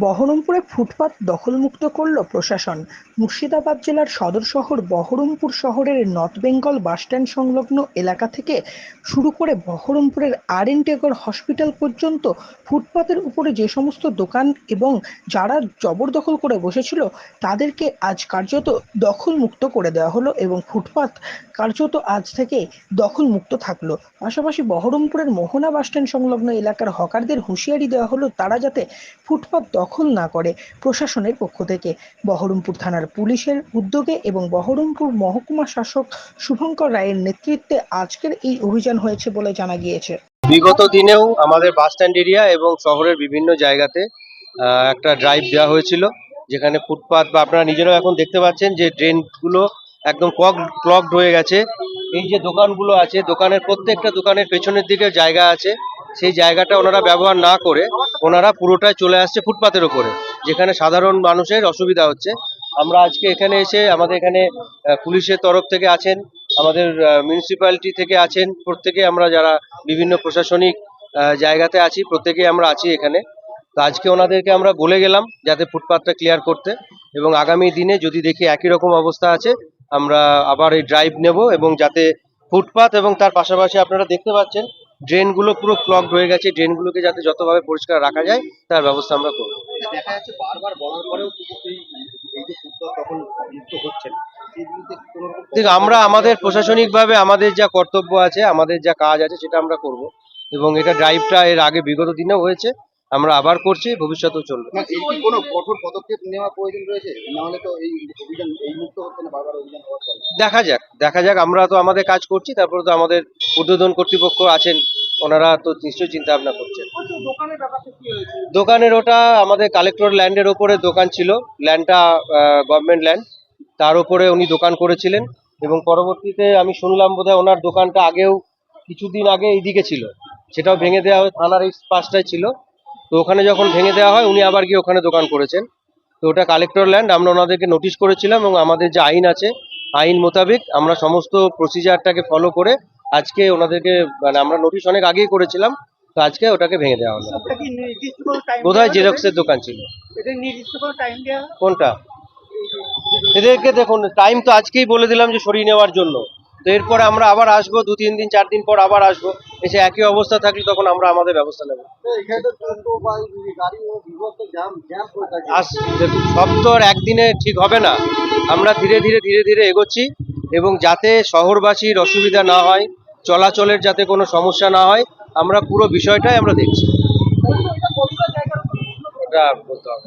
বহরমপুরে ফুটপাত দখলমুক্ত করল প্রশাসন। মুর্শিদাবাদ জেলার সদর শহর বহরমপুর শহরের নর্থ বেঙ্গল বাসস্ট্যান্ড সংলগ্ন এলাকা থেকে শুরু করে বহরমপুরের আর.এন. টেগোর হসপিটাল পর্যন্ত ফুটপাতের উপরে যে সমস্ত দোকান এবং যারা জবরদখল করে বসেছিল তাদেরকে আজ কার্যত দখলমুক্ত করে দেওয়া হলো এবং ফুটপাত কার্যত আজ থেকে দখলমুক্ত থাকলো। পাশাপাশি বহরমপুরের মোহনা বাসস্ট্যান্ড সংলগ্ন এলাকার হকারদের হুঁশিয়ারি দেওয়া হলো তারা যাতে ফুটপাত দখল না করে। প্রশাসনের পক্ষ থেকে বহরমপুর থানার পুলিশের উদ্যোগে এবং বহরমপুর মহকুমা শাসক শুভঙ্কর রায়ের নেতৃত্বে আজকের এই অভিযান হয়েছে বলে জানা গিয়েছে। বিগত দিনেও আমাদের বাস স্ট্যান্ড এরিয়া এবং শহরের বিভিন্ন জায়গাতে একটা ড্রাইভ দেওয়া হয়েছিল, যেখানে ফুটপাত বা আপনারা নিজেরাও এখন দেখতে পাচ্ছেন যে ড্রেনগুলো একদম ক্লগড হয়ে গেছে। এই যে দোকানগুলো আছে, দোকানের প্রত্যেকটা দোকানের পেছনের দিকে জায়গা আছে, সেই জায়গাটা ওনারা ব্যবহার না করে ওনারা পুরোটাই চলে আসছে ফুটপাতের ওপরে, যেখানে সাধারণ মানুষের অসুবিধা হচ্ছে। আমরা আজকে এখানে এসে আমাদের এখানে পুলিশের তরফ থেকে আছেন, আমাদের মিউনিসিপ্যালিটি থেকে আছেন, প্রত্যেকে আমরা যারা বিভিন্ন প্রশাসনিক জায়গাতে আছি প্রত্যেকে আমরা আছি এখানে। তো আজকে ওনাদেরকে আমরা বলে গেলাম যাতে ফুটপাথটা ক্লিয়ার করতে, এবং আগামী দিনে যদি দেখি একই রকম অবস্থা আছে আমরা আবার এই ড্রাইভ নেব, এবং যাতে ফুটপাথ এবং তার পাশাপাশি আপনারা দেখতে পাচ্ছেন ড্রেনগুলো পুরো ক্লগড হয়ে গেছে, ড্রেনগুলোকে যাতে যতভাবে পরিষ্কার রাখা যায় তার ব্যবস্থা আমরা করব। দেখা যাচ্ছে বারবার বলার পরেও কিন্তু এই যে ফুটবল তখন মুক্ত হচ্ছে না, সেই বিরুদ্ধে কোনো রকম দেখুন, আমরা আমাদের প্রশাসনিকভাবে আমাদের যা কর্তব্য আছে, আমাদের যা কাজ আছে সেটা আমরা করব, এবং এটা ড্রাইভটা এর আগে বিগত দিনেও হয়েছে, আমরা আবার করছি, ভবিষ্যতেও চলবে। না, এর কি কোনো কঠোর পদক্ষেপ নেওয়া প্রয়োজন রয়েছে? নাহলে তো এই অভিযান এই মুক্ত হচ্ছে না, বারবার অভিযান হওয়ার পরে। দেখা যাক, আমরা তো আমাদের কাজ করছি, তারপরে তো আমাদের ঊর্ধ্বতন কর্তৃপক্ষ আছেন, ওনারা তো নিশ্চয়ই চিন্তা ভাবনা করছেন। দোকানের ওটা আমাদের কালেক্টর ল্যান্ডের ওপরে দোকান ছিল, ল্যান্ডটা গভর্নমেন্ট ল্যান্ড, তার উপরে উনি দোকান করেছিলেন, এবং পরবর্তীতে আমি শুনলাম বোধহয় ওনার দোকানটা আগেও কিছুদিন আগে এইদিকে ছিল, সেটাও ভেঙে দেওয়া হয়, থানার এই পাশটায় ছিল। তো ওখানে যখন ভেঙে দেওয়া হয় উনি আবার গিয়ে ওখানে দোকান করেছেন। তো ওটা কালেক্টর ল্যান্ড, আমরা ওনাদেরকে নোটিশ করেছিলাম, এবং আমাদের যে আইন আছে আইন মোতাবেক আমরা সমস্ত প্রসিজারটাকে ফলো করে আজকে ওনাদেরকে, মানে আমরা নোটিশ অনেক আগেই করেছিলাম, তো আজকে ওটাকে ভেঙে দেওয়া হলো। বোধহয় জেরক্সের দোকান ছিল। কোনটা? এদেরকে দেখুন, টাইম তো আজকেই বলে দিলাম যে সরিয়ে নেওয়ার জন্য, তো এরপরে আমরা আবার আসবো, 2-3 দিন 4 দিন পর আবার আসবো, এসে একই অবস্থা থাকলে তখন আমরা আমাদের ব্যবস্থা নেব। দেখুন, সব তো আর একদিনে ঠিক হবে না, আমরা ধীরে ধীরে এগোচ্ছি, এবং যাতে শহরবাসীর অসুবিধা না হয়, চলাচলের যাতে কোনো সমস্যা না হয়, আমরা পুরো বিষয়টাই আমরা দেখছি। এটা বলতে হবে।